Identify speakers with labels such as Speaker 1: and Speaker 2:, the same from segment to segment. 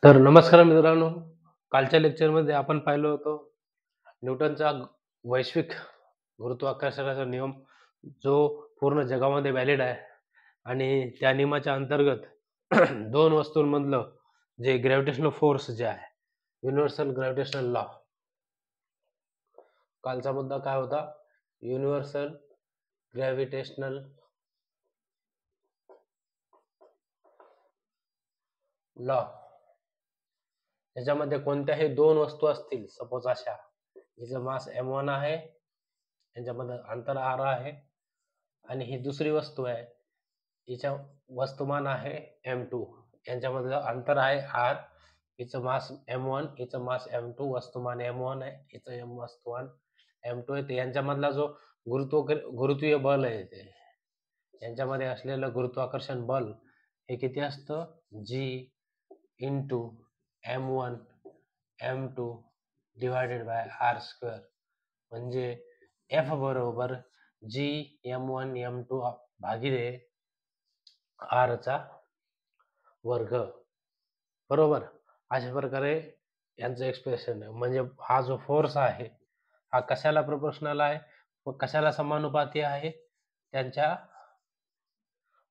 Speaker 1: तर नमस्कार मित्रांनो, कालच्या लेक्चरमध्ये आपण पाहिलं होतं न्यूटनचा वैश्विक गुरुत्वाकर्षणाचा नियम, जो पूर्ण जगामध्ये व्हॅलिड आहे आणि त्या नियमाच्या अंतर्गत दोन वस्तूंमधलं जे ग्रॅव्हिटेशनल फोर्स जे आहे, युनिव्हर्सल ग्रॅव्हिटेशनल लॉ. कालचा मुद्दा काय होता? Universal gravitational law. त्याच्यामध्ये कोणत्याही दोन वस्तू असतील, सपोज अशा, हिचं मास m1 आहे, यांच्यामध्ये अंतर r आहे, आणि ही दुसरी वस्तू आहे, हिच्या वस्तुमान आहे m2, यांच्यामधलं अंतर आहे r, हिचं मास m1, हिचं मास m2, वस्तुमान m1 आहे, हिचं वस्तुमान m2 आहे. यांच्यामधला जो गुरुत्वीय बल आहे, ते यांच्यामध्ये असलेलं गुरुत्वाकर्षण बल हे किती असतं? g into m1 m2 divided by r square, म्हणजे F बरोबर g m1 m2 भागिले r चा वर्ग, बरोबर. अशा प्रकारे यांचं एक्सप्रेशन आहे. म्हणजे हा जो फोर्स आहे हा कशाला प्रोपोर्शनल आहे व कशाला समानुपाती आहे? त्यांच्या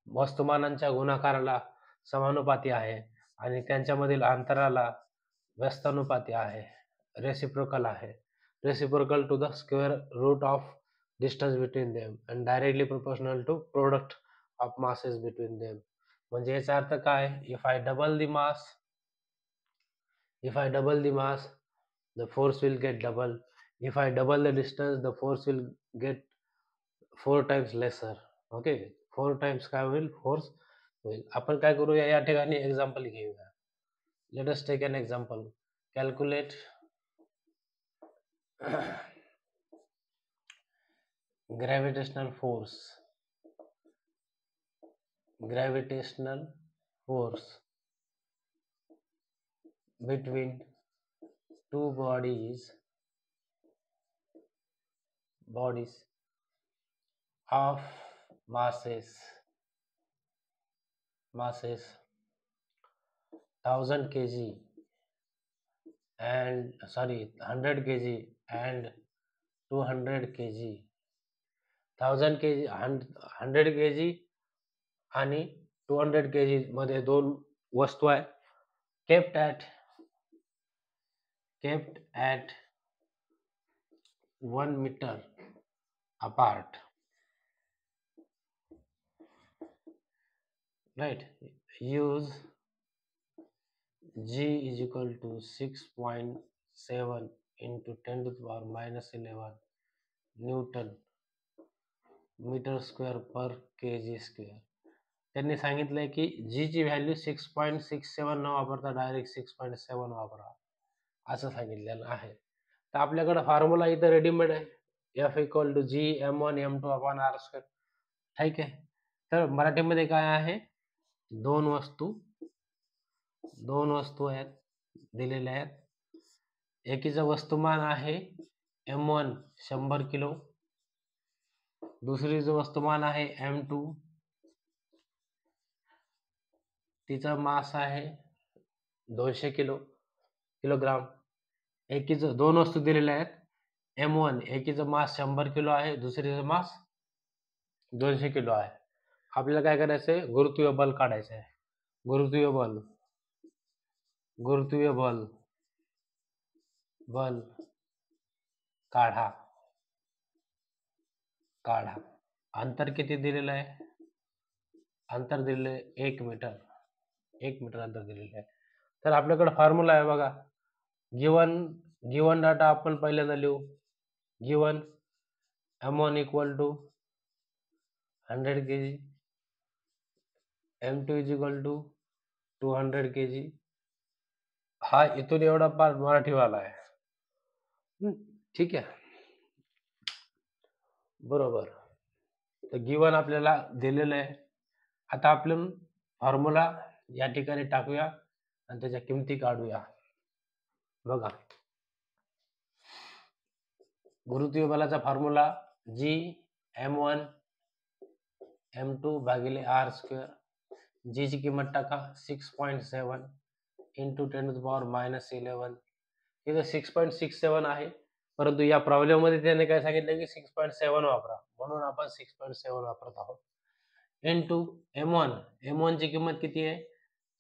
Speaker 1: वस्तुमानांच्या गुणाकाराला समानुपाती आहे आणि त्यांच्यामधील अंतराला व्यस्तानुपाती आहे, रेसिप्रोकल आहे. Reciprocal to the square root of distance between them and directly proportional to product of masses between them. म्हणजे याचा अर्थ काय? If I double the mass the force will get double. If I double the distance, the force will get 4 times lesser. Okay, 4 times काय होईल? Force होईल. आपण काय करूया, या ठिकाणी एक्झाम्पल घेऊया. Let us take an example. Calculate gravitational force between two bodies of masses 100 kg and 100 kg and 200 kg. 1000 kg 100 kg आणि 200 kg मध्ये दोन वस्तू आहे, kept at 1 meter apart, right? Use G is equal to 6.7 into 10 to the power minus 11 Newton metre square पर kg square. त्यांनी सांगितलंय की G ची व्हॅल्यू 6.67 न वापरता डायरेक्ट 6.7 वापरा, असं सांगितलेलं आहे. तर आपल्याकडे फॉर्म्युला इथं रेडीमेड आहे, F equal to G m1 m2 upon r square. ठीक आहे. तर मराठीमध्ये काय आहे? दोन वस्तू आहेत, दिलेल्या आहेत. एकीचं वस्तुमान आहे m1 100 किलो, दुसरीचं वस्तुमान आहे m2, तिचा मास आहे 200 किलोग्राम. एकीचं, दोन वस्तू दिलेल्या आहेत, m1 एकीचं मास 100 किलो आहे, दुसरीचं मास 200 किलो आहे. आपल्याला काय करायचं आहे? गुरुत्वीय बल काढायचं आहे. गुरुत्वीय बल काढा. अंतर किती दिलेलं आहे? अंतर दिलेलं आहे 1 मीटर. 1 मीटर अंतर दिलेलं आहे. तर आपल्याकडे फॉर्म्युला आहे बघा. गिवन डाटा आपण पहिल्यांदा लिहू. Given m1 equal to 100 kg, m2 is equal to 200 kg. हा इथून एवढा पार्ट मराठीवाला आहे. ठीक आहे, बरोबर. तर गिवन आपल्याला दिलेलं आहे. आता आपण फॉर्म्युला या ठिकाणी टाकूया आणि त्याच्या किमती काढूया. बघा, गुरुत्वीय बलाचा फॉर्म्युला G m1 m2 भागिले r स्क्वेअर. G ची किंमत टाका 6.7, इंटू 10⁻11. इथं 6.67 आहे, परंतु या प्रॉब्लेम मध्ये त्याने काय सांगितलं की 6.7 वापरा, म्हणून आपण 6.7 वापरत आहोत. इंटू M1 ची किंमत किती आहे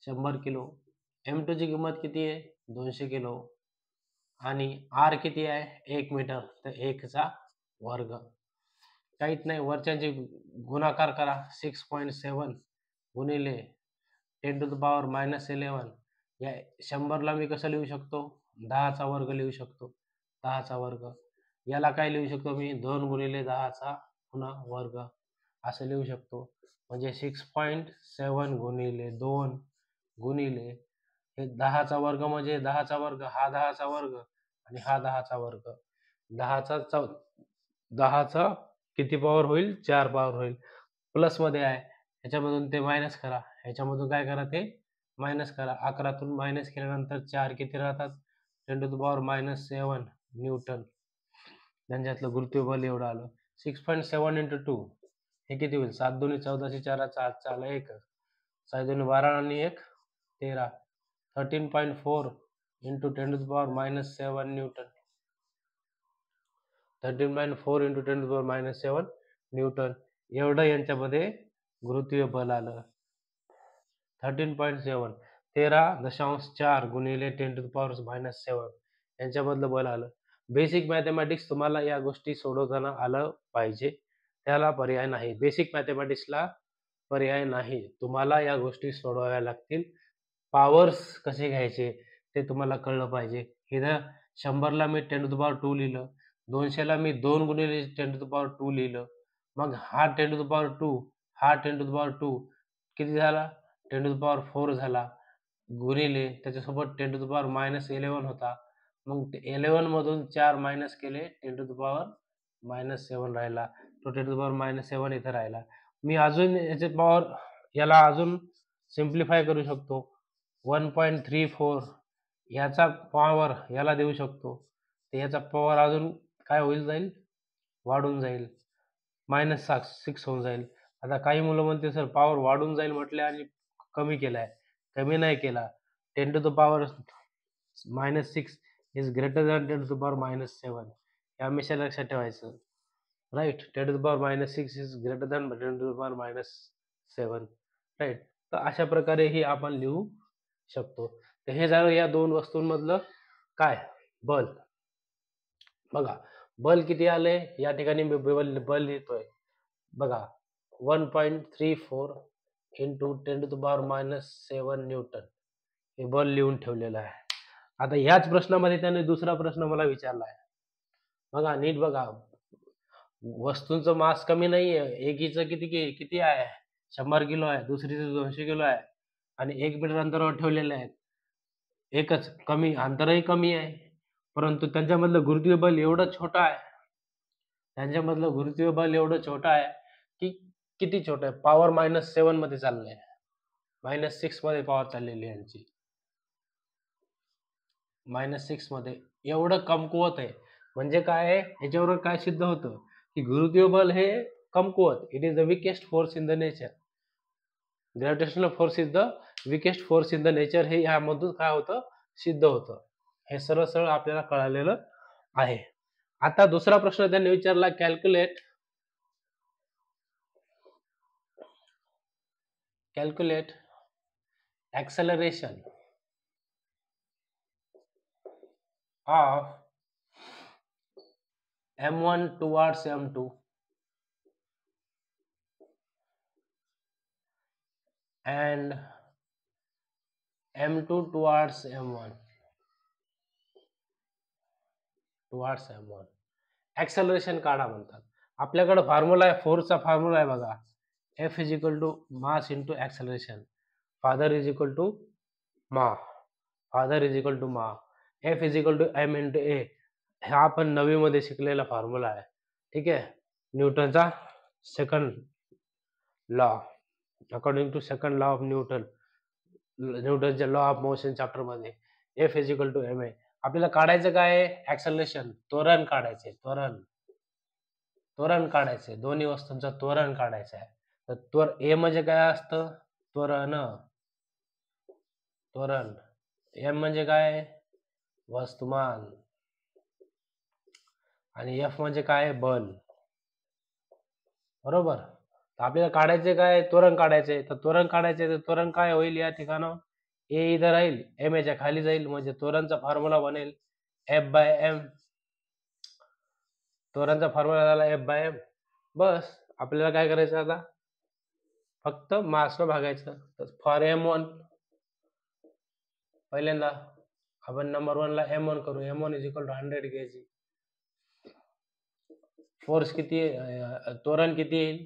Speaker 1: 100 किलो, M2 ची किंमत किती आहे 200 किलो आणि R किती आहे 1 मीटर, तर 1 चा वर्ग. काहीच नाही, वरच्यांचे गुणाकार करा. 6.7 गुणिले 10⁻11. या 100 ला मी कसं लिहू शकतो 10 चा वर्ग लिहू शकतो, 10 चा वर्ग. याला काय लिहू शकतो मी 2 गुणिले 10 चा पुन्हा वर्ग असं लिहू शकतो. म्हणजे 6.7 गुणिले 2 गुणिले हे 10 चा वर्ग, म्हणजे 10 चा वर्ग हा 10 चा वर्ग आणि हा 10 चा वर्ग. 10 चा किती पॉवर होईल 4 पॉवर होईल. प्लस मध्ये आहे, ह्याच्यामधून ते मायनस करा, ह्याच्यामधून काय करा ते मायनस करा. 11 मायनस केल्यानंतर 4 किती राहतात 10⁻7 न्यूटन. त्यांच्यातलं गुरुत्वीय बल एवढं आलं. 6.7 इंटू 2 हे किती होईल 7 दुनी 14, 4 8 आला 1, 6 दुनी 12 आणि 1 13. 13.4 इंटू 10⁻7 न्यूटन. 13.4 इंटू 10⁻7 न्यूटन एवढं यांच्यामध्ये गुरुत्वीय बल आलं. 13.7 13.4 गुणिले 10⁻7 यांच्यामधलं बल आलं. बेसिक मॅथमॅटिक्स तुम्हाला या गोष्टी सोडवताना आलं पाहिजे, त्याला पर्याय नाही. बेसिक मॅथमॅटिक्सला पर्याय नाही, तुम्हाला या गोष्टी सोडवाव्या लागतील. पॉवर्स कसे घ्यायचे ते तुम्हाला कळलं पाहिजे. इथं 100 ला मी 10⁻2 लिहिलं, 200 ला मी 2 गुणिले 10⁻2 लिहिलं. मग हा 10⁻2 हा 10⁻2 किती झाला 10⁻4 झाला, गुणिले त्याच्यासोबत 10⁻11 होता. मग 11 मधून 4 मायनस केले 10⁻7 राहिला, तो 10⁻7 इथं राहिला. मी अजून याचे पॉवर याला अजून सिम्प्लिफाय करू शकतो. 1.34 याचा पॉवर याला देऊ शकतो, तर याचा पॉवर अजून काय होईल जाईल वाढून जाईल, -6 होऊन जाईल. आता काही मुलं म्हणते सर पॉवर वाढून जाईल म्हटले आणि कमी केलाय. कमी नाही केला. 10⁻6 इज ग्रेटर दॅन 10⁻7. हे हमेशा लक्षात ठेवायचं. Right, 10⁻6 is greater than 10⁻7. Right, तर अशा प्रकारे ही आपण लिहू शकतो. तर हे झालं या दोन वस्तूंमधलं काय बल. बघा बल किती आले या ठिकाणी मी बल लिहितोय बघा 1.34 इंटू 10⁻7 न्यूटन हे बल लिहून ठेवलेलं आहे. आता ह्याच प्रश्नामध्ये त्याने दुसरा प्रश्न मला विचारला आहे. बघा नीट बघा, वस्तूंचं मास कमी नाहीये. एकीचं किती आहे 100 किलो आहे, दुसरीचं 200 किलो आहे आणि 1 मीटर अंतरावर ठेवलेले आहेत. एकच कमी, अंतरही कमी आहे, परंतु त्यांच्यामधलं गुरुत्वीय बल एवढं छोटं आहे, त्यांच्यामधलं गुरुत्वीय बल एवढं छोटं आहे की किती छोटं आहे, पॉवर -7 मध्ये चाललंय, -6 मध्ये पॉवर चाललेली आहे यांची, -6 मध्ये एवढं कमकुवत आहे. म्हणजे काय आहे याच्यावर काय सिद्ध होतं की गुरुत्वीय बल हे कमकुवत, it is the weakest force in the nature. Gravitational force is the weakest force in the nature, हे यामधून काय होतं सिद्ध होतं. हे सरळ सरळ आपल्याला कळालेलं आहे. आता दुसरा प्रश्न त्यांनी विचारला, calculate acceleration of M1 towards M2 and M2 towards M1. Acceleration काढा म्हणतात. आपल्याकडे फॉर्म्युला आहे, फोर्सचा फॉर्म्युला आहे बघा, F is equal to mass into acceleration. Father is equal to ma, F is equal to M into A. हा आपण 9वी मध्ये शिकलेला फॉर्म्युला आहे. ठीक आहे, न्यूटनचा second law, according to second law of न्यूटनच्या लॉ ऑफ मोशन चॅप्टर मध्ये F is equal to MA. आपल्याला काढायचं काय आहे ऍक्सेलरेशन, त्वरण काढायचे, त्वरण काढायचे, दोन्ही वस्तूंचं त्वरण काढायचं आहे. तर ए म्हणजे काय असतं त्वरण, एम म्हणजे काय, वस्तुमान, आणि एफ म्हणजे काय, बल. बरोबर. तर आपल्याला काढायचे काय, त्वरण काढायचे. तर त्वरण काढायचे तर त्वरण काय होईल या ठिकाणं, ए इथं राहील, एम याच्या खाली जाईल, म्हणजे त्वरणचा फॉर्म्युला बनेल एफ बाय एम. त्वरणचा फॉर्म्युला झाला एफ बाय एम. बस आपल्याला काय करायचं आता, फक्त मासनं भागायचं. तर फॉर M1 पहिल्यांदा आपण नंबर 1 ला M1 करू. M1 is equal to 100 kg. Force किती, त्वरण किती येईल,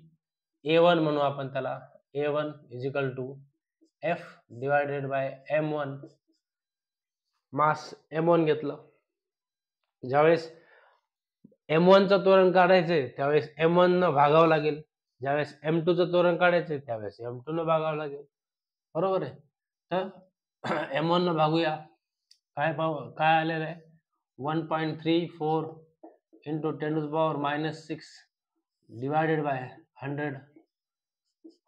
Speaker 1: A1 म्हणू आपण त्याला. A1 is equal to F divided by M1. Mass M1 घेतलं. ज्यावेळेस M1 चं त्वरण काढायचंय त्यावेळेस M1 न भागावं लागेल. ज्यावेळेस M2 चं त्वरण काढायचंय त्यावेळेस M2 न भागावं लागेल. बरोबर आहे. तर M1 न भागूया. काय आलेलं आहे, 1.34 इंटू 10⁻⁻6 डिवायडेड बाय 100.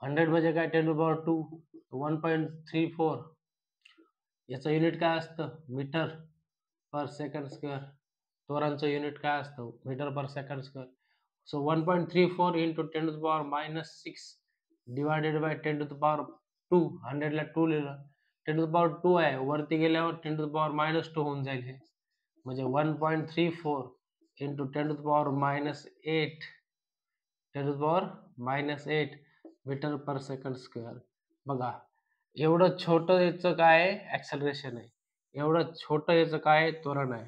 Speaker 1: 100 म्हणजे काय, 10⁻². 1.34 याचं युनिट काय असतं, मीटर पर सेकंड स्क्वेअर. त्वरणचं युनिट काय असतं, metre per second square. So 1.34 into 10⁻⁻6 divided by 10⁻². 100 ला 2 लिहिलं, 10⁻² आहे, वरती गेल्यावर 10⁻⁻2 होऊन जाईल हे. म्हणजे 1.34 into 10⁻⁸ 10⁻⁸ metre per second square. बघा एवढं छोटं याचं काय ऍक्सेलरेशन आहे, एवढं छोटं याचं काय त्वरण आहे.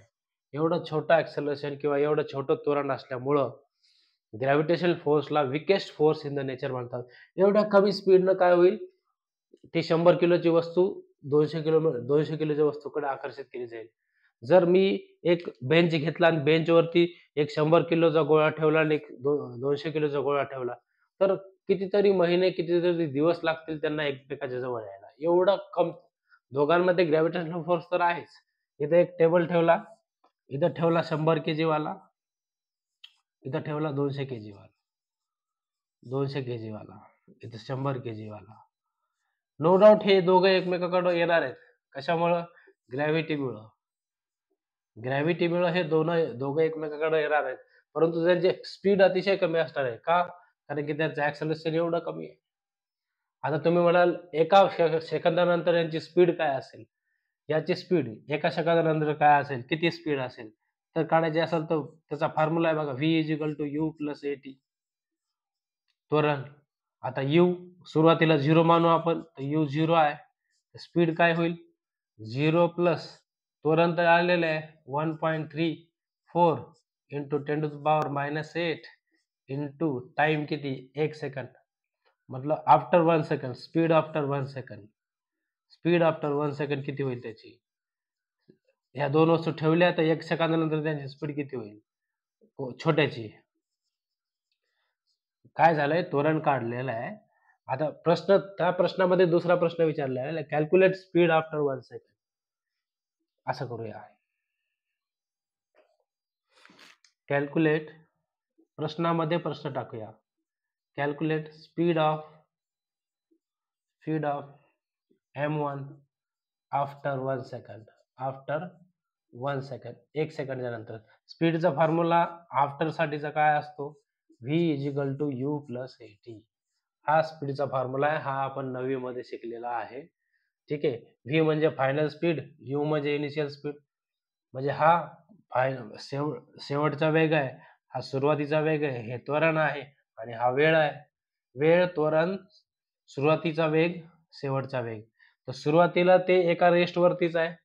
Speaker 1: एवढं छोटं ऍक्सेलरेशन किंवा एवढं छोटं त्वरण असल्यामुळं ग्रॅव्हिटेशनल फोर्सला weakest force in the nature म्हणतात. एवढ्या कमी स्पीडनं काय होईल, ती 100 किलोची वस्तू 200 किलोच्या वस्तूकडे आकर्षित केली जाईल. जर मी एक बेंच घेतला आणि बेंचवरती एक 100 किलोचा गोळा ठेवला आणि एक 200 किलोचा गोळा ठेवला, तर कितीतरी महिने, कितीतरी दिवस लागतील त्यांना एकमेकाच्या जवळ यायला. एवढा कम दोघांमध्ये ग्रॅव्हिटेशनल फोर्स तर आहेच. इथं एक टेबल ठेवला, इथं ठेवला 100 kg वाला, इथं ठेवला 200 kg वाला, 200 kg वाला, इथं 100 kg वाला. नो डाऊट हे दोघं एकमेकाकडे येणार आहेत. कशामुळं, ग्रॅव्हिटीमुळं. ग्रॅव्हिटीमुळं हे दोघं एकमेकाकडे येणार आहेत. परंतु त्यांची स्पीड अतिशय कमी असणार आहे. का, कारण की त्यांचं ऍक्सेलरेशन एवढं कमी आहे. आता तुम्ही म्हणाल एका सेकंदानंतर यांची स्पीड काय असेल, याची स्पीड एका सेकंदानंतर काय असेल, किती स्पीड असेल, तर काढायची असेल तर त्याचा फॉर्म्युला आहे बघा, v is equal to u plus at. त्वरण, आता u सुरुवातीला 0 मानू आपण, तर u 0 आहे. स्पीड काय होईल, 0 प्लस त्वरण तर आलेलं आहे 1.34 इंटू 10⁻⁻8 इंटू टाइम किती, 1 सेकंड. मतलब after 1 second, speed after 1 second, speed after 1 second किती होईल त्याची. ह्या दोन वस्तू ठेवल्या तर 1 सेकंदानंतर त्यांची स्पीड किती होईल, छोट्याची. काय झालंय, त्वरण काढलेलं आहे. आता प्रश्न, त्या प्रश्नामध्ये दुसरा प्रश्न विचारला आहे, कॅल्क्युलेट स्पीड आफ्टर 1 सेकंड. असं करूया, कॅल्क्युलेट, प्रश्नामध्ये प्रश्न टाकूया, calculate speed of M1 after 1 सेकंड. आफ्टर 1 सेकंड, 1 सेकंडच्या नंतर. स्पीडचा फॉर्म्युला आफ्टर साठीचा काय असतो, v is equal to u plus at. हा स्पीडचा फॉर्म्युला आहे, हा आपण 9वी मध्ये शिकलेला आहे. ठीक आहे. v म्हणजे फायनल स्पीड, u म्हणजे इनिशियल स्पीड. म्हणजे हा शेवटचा वेग आहे, हा सुरुवातीचा वेग आहे, हे त्वरण आहे, आणि हा वेळ आहे. वेळ, त्वरण, सुरुवातीचा वेग, शेवटचा वेग. तर सुरुवातीला ते एका रेस्ट वरतीच आहे,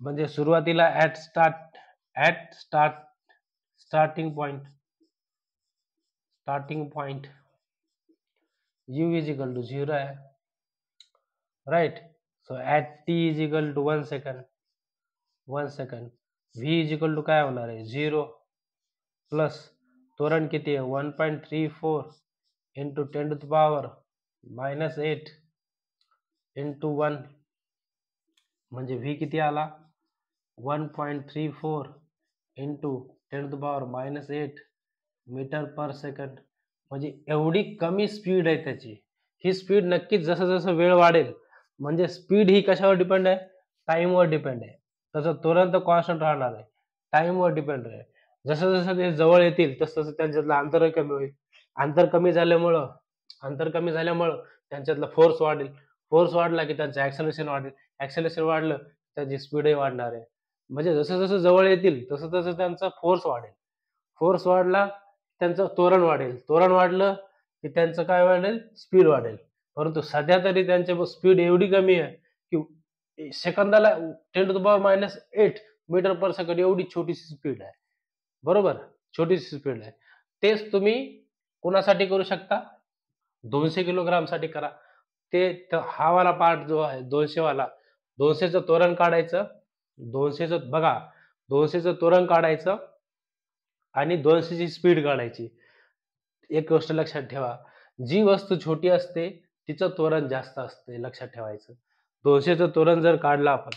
Speaker 1: म्हणजे सुरुवातीला starting point u is equal to 0 आहे, right. So at t is equal to 1 second, v is equal to काय होणार आहे, 0 प्लस त्वरण किती आहे, 1.34 इंटू 10⁻⁻8 इंटू 1, म्हणजे v किती आला, 1.34 इंटू 10⁻⁻8 मीटर पर सेकंड. म्हणजे एवढी कमी स्पीड आहे त्याची. ही स्पीड नक्कीच जसं जसं वेळ वाढेल, म्हणजे स्पीड ही कशावर डिपेंड आहे, टाइमवर डिपेंड आहे. त्याचं त्वरण तर कॉन्स्टंट राहणार आहे. टाइमवर डिपेंड आहे. जसं जसं ते जवळ येतील तसं तसं त्यांच्यातलं अंतरही कमी होईल. अंतर कमी झाल्यामुळं अंतर कमी झाल्यामुळं त्यांच्यातला फोर्स वाढेल. फोर्स वाढला की त्यांचं ॲक्सेलरेशन वाढेल. ॲक्सेलरेशन वाढलं त्याची स्पीडही वाढणार आहे. म्हणजे जसं जसं जवळ येतील तसं तसं त्यांचा फोर्स वाढेल. फोर्स वाढला त्यांचं त्वरण वाढेल. त्वरण वाढलं की त्यांचं काय वाढेल? स्पीड वाढेल. परंतु सध्या तरी त्यांची स्पीड एवढी कमी आहे की सेकंदाला 10⁻⁸ मीटर पर सेकंड एवढी छोटीशी स्पीड आहे. बरोबर? छोटीशी स्पीड आहे. तेच तुम्ही कोणासाठी करू शकता? 200 किलोग्रामसाठी करा. हा वाला पार्ट जो आहे 200 वाला 200चं त्वरण काढायचं. 200चं बघा 200चं त्वरण काढायचं आणि 200ची स्पीड काढायची. एक गोष्ट लक्षात ठेवा, जी वस्तू छोटी असते तिचं त्वरण जास्त असते, लक्षात ठेवायचं. 200चं त्वरण जर काढलं आपण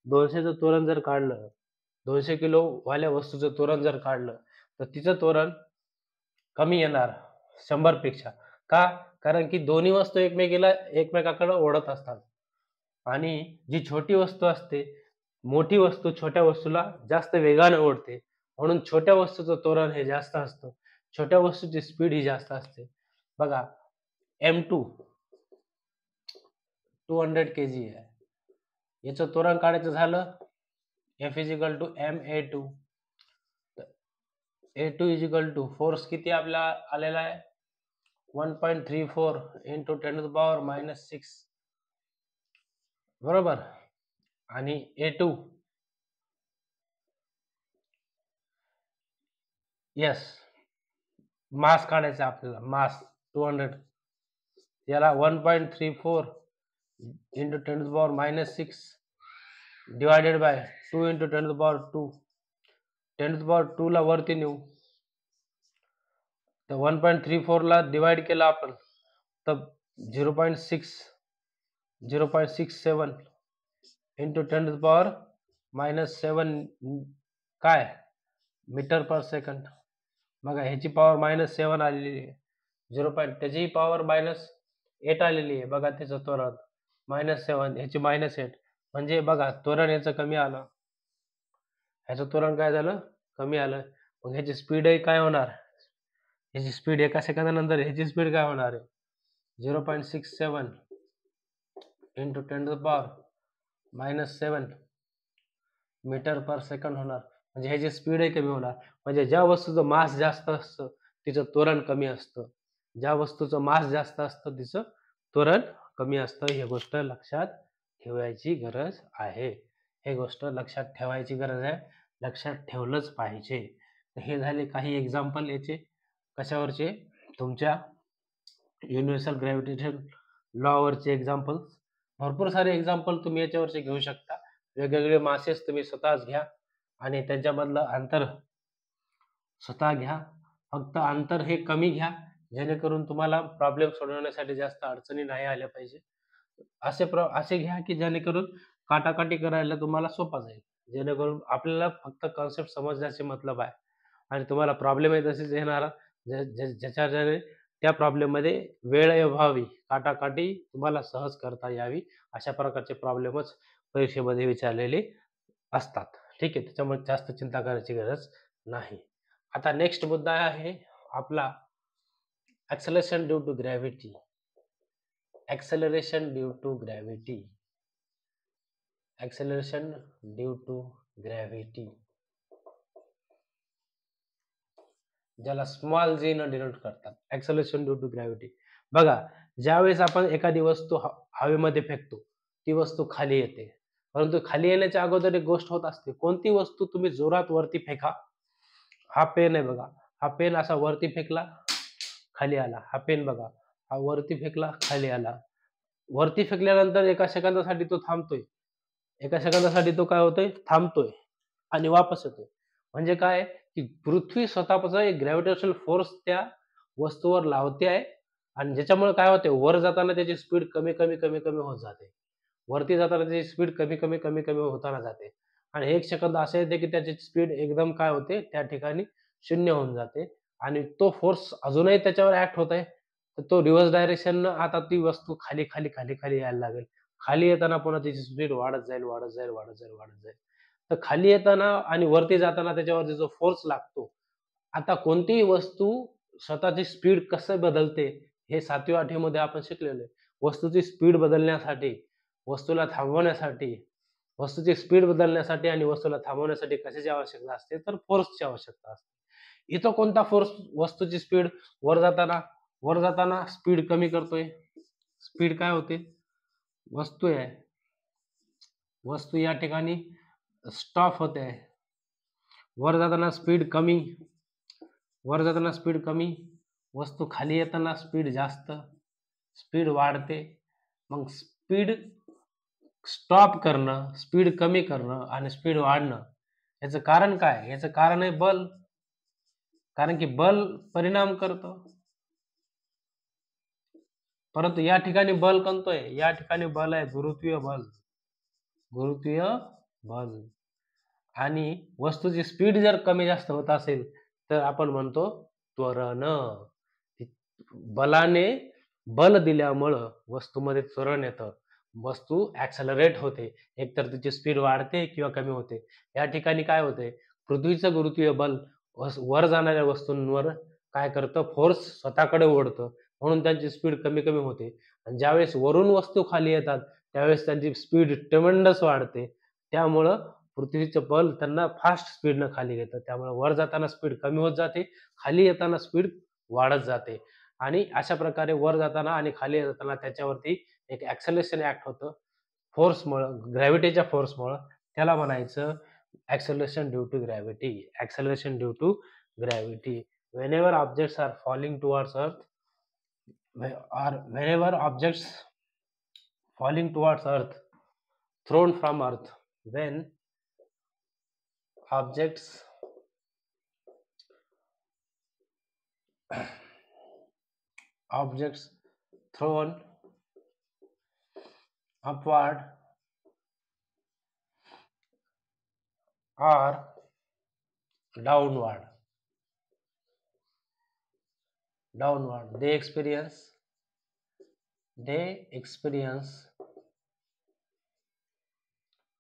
Speaker 1: 200चं त्वरण जर काढलं 200 किलो वाल्या वस्तूचं त्वरण जर काढलं तर तिचं त्वरण कमी येणार 100 पेक्षा. का? कारण की दोन्ही वस्तू एकमेकाकडे ओढत असतात आणि जी छोटी वस्तू असते मोठी वस्तू छोट्या वस्तूला जास्त वेगाने ओढते. म्हणून छोट्या वस्तूचं त्वरण हे जास्त असतं. छोट्या वस्तूची स्पीड ही जास्त असते. बघा M2 200 kg आहे. याचं त्वरण काढायचं झालं F = ma2. A2 फोर्स किती आपला आलेला आहे 1.34 × 10⁻⁻6 बरोबर. आणि A2 यस मास काढायचा आपल्याला मास 200 याला 1.34 × 10⁻⁻6 डिवायडेड बाय 2 × 10⁻². 10⁻² ला वरती नेऊ तर 1.34 ला डिवाइड केला आपण तर 0.67 × 10⁻⁻7 काय मीटर पर सेकंड. बघा ह्याची पॉवर -7 आलेली आहे. त्याची पॉवर -8 आलेली आहे. बघा त्याचं त्वरण -7 ह्याची -8 म्हणजे बघा त्वरण याचं कमी आलं. ह्याचं त्वरण काय झालं कमी आलं. मग ह्याची स्पीडही काय होणार ह्याची स्पीड एका सेकंदानंतर ह्याची स्पीड काय होणार आहे 0.67 × 10⁻⁻7 मीटर पर सेकंड होणार. म्हणजे ह्याची स्पीडही कमी होणार. म्हणजे ज्या वस्तूचं मास जास्त असतं तिचं त्वरण कमी असतं. ज्या वस्तूचं मास जास्त असतं तिचं त्वरण कमी असतं. ही गोष्ट लक्षात ठेवायची गरज आहे. हे गोष्ट लक्षात ठेवायची गरज आहे. लक्षात ठेवलंच पाहिजे. हे झाले काही एक्झाम्पल याचे कशावरचे तुमच्या युनिव्हर्सल ग्रॅव्हिटेशन लॉवरचे एक्झाम्पल्स. भरपूर सारे एक्झाम्पल तुम्ही याच्यावरचे घेऊ शकता. वेगवेगळे मासेस तुम्ही स्वतःच घ्या आणि त्यांच्यामधलं अंतर स्वतः घ्या. फक्त अंतर हे कमी घ्या जेणेकरून तुम्हाला प्रॉब्लेम सोडवण्यासाठी जास्त अडचणी नाही आल्या पाहिजे. असे घ्या की जेणेकरून काटाकाटी करायला तुम्हाला सोपा जाईल. जेणेकरून आपल्याला फक्त कॉन्सेप्ट समजण्याचे मतलब आहे आणि तुम्हाला प्रॉब्लेम आहे तसेच येणार ज्याच्याने त्या प्रॉब्लेममध्ये वेळ व्हावी काटाकाटी तुम्हाला सहज करता यावी अशा प्रकारचे प्रॉब्लेमच परीक्षेमध्ये विचारलेले असतात. ठीक आहे. त्याच्यामुळे जास्त चिंता करायची गरज नाही. आता नेक्स्ट मुद्दा आहे आपला acceleration due to gravity. Acceleration due to gravity. Acceleration due to gravity ज्याला स्मॉल g न डिनोट करतात. Acceleration due to gravity. बघा ज्यावेळेस आपण एखादी वस्तू हवेमध्ये फेकतो ती वस्तू खाली येते. परंतु खाली येण्याच्या अगोदर एक गोष्ट होत असते. कोणती वस्तू तुम्ही जोरात वरती फेका. हा पेन आहे बघा. हा पेन असा वरती फेकला खाली आला. हा पेन बघा हा वरती फेकला खाली आला. वरती फेकल्यानंतर एका सेकंदासाठी तो थांबतोय. एका सेकंदासाठी तो काय होतोय थांबतोय आणि वापस येतोय. म्हणजे काय की पृथ्वी स्वतःचा एक ग्रॅव्हिटेशनल फोर्स त्या वस्तूवर लावते आहे आणि ज्याच्यामुळे काय होते वर जाताना त्याची स्पीड कमी कमी कमी कमी होत जाते. वरती जाताना त्याची स्पीड कमी कमी कमी कमी होताना जाते आणि एक सेकंद असे येते की त्याची स्पीड एकदम काय होते त्या ठिकाणी 0 होऊन जाते आणि तो फोर्स अजूनही त्याच्यावर ऍक्ट होत आहे. तर तो रिव्हर्स डायरेक्शन आता ती वस्तू खाली खाली खाली खाली यायला लागेल खाली येताना पुन्हा त्याची स्पीड वाढत जाईल, वाढत जाईल, वाढत जाईल, वाढत जाईल. तर खाली येताना आणि वरती जाताना त्याच्यावरती जो फोर्स लागतो, आता कोणतीही वस्तू स्वतःची स्पीड कसं बदलते हे 7वी 8वी मध्ये आपण शिकलेलो आहे. वस्तूची स्पीड बदलण्यासाठी, वस्तूला थांबवण्यासाठी, वस्तूची स्पीड बदलण्यासाठी आणि वस्तूला थांबवण्यासाठी कशाची आवश्यकता असते? तर फोर्सची आवश्यकता असते. इथं कोणता फोर्स वस्तूची स्पीड वर जाताना स्पीड कमी करतोय. स्पीड काय होते? वस्तू आहे. वस्तू या ठिकाणी स्टॉप होते आहे. वर जाताना स्पीड कमी, वर जाताना स्पीड कमी, वस्तू खाली येताना स्पीड जास्त, स्पीड वाढते. मग स्पीड स्टॉप करणं, स्पीड कमी करणं आणि स्पीड वाढणं याचं कारण काय? याचं कारण आहे बल. कारण की बल परिणाम करतं. परंतु या ठिकाणी बल कोणतं आहे? या ठिकाणी बल आहे गुरुत्वीय बल. गुरुत्वीय बल. आणि वस्तूची स्पीड जर कमी जास्त होत असेल तर आपण म्हणतो त्वरण. बलाने बल दिल्यामुळं वस्तूमध्ये त्वरण येतं. वस्तू ऍक्सलरेट होते. एकतर तिची स्पीड वाढते किंवा कमी होते. या ठिकाणी काय होते? पृथ्वीचं गुरुत्वीय बल वर जाणाऱ्या वस्तूंवर काय करतं? फोर्स स्वतःकडे ओढतं. म्हणून त्यांची स्पीड कमी कमी होते. आणि ज्यावेळेस वरून वस्तू खाली येतात त्यावेळेस त्यांची स्पीड ट्रेमेंडस वाढते. त्यामुळं पृथ्वीचं बल त्यांना फास्ट स्पीडनं खाली घेतं. त्यामुळे वर जाताना स्पीड कमी होत जाते, खाली येताना स्पीड वाढत जाते. आणि अशा प्रकारे वर जाताना आणि खाली जाताना त्याच्यावरती एक ॲक्सेलरेशन ॲक्ट होतं. फोर्समुळं, ग्रॅव्हिटीच्या फोर्समुळं. त्याला म्हणायचं acceleration due to gravity. Acceleration due to gravity. Whenever objects are falling towards earth, whenever objects falling towards earth, thrown from earth, when objects thrown upward or downward, they experience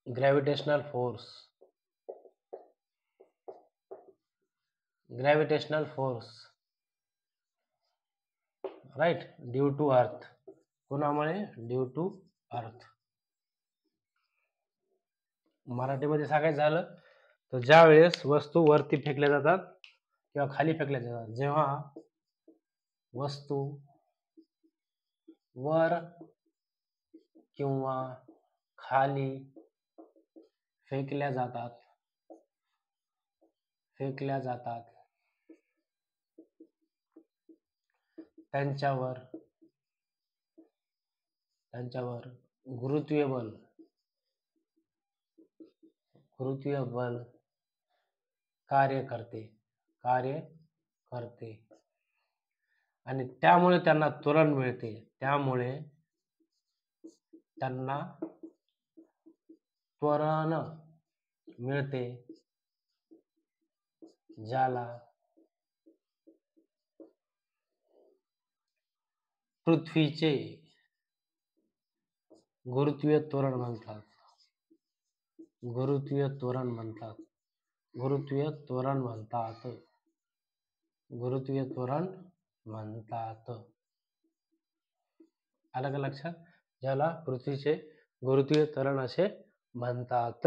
Speaker 1: gravitational force, right, due to earth. कोणामुळे? Due to earth. मराठीमध्ये सांगायचं झालं तर ज्या वेळेस वस्तू वरती फेकल्या जातात किंवा खाली फेकल्या जातात, जेव्हा वस्तू वर किंवा खाली फेकल्या जातात त्यांच्यावर गुरुत्वीय बल कार्य करते आणि त्यामुळे त्यांना त्वरण मिळते. त्यामुळे त्यांना त्वरण मिळते, ज्याला पृथ्वीचे गुरुत्वीय त्वरण म्हणतात. आलं का लक्षात? ज्याला पृथ्वीचे गुरुत्वीय त्वरण असे म्हणतात.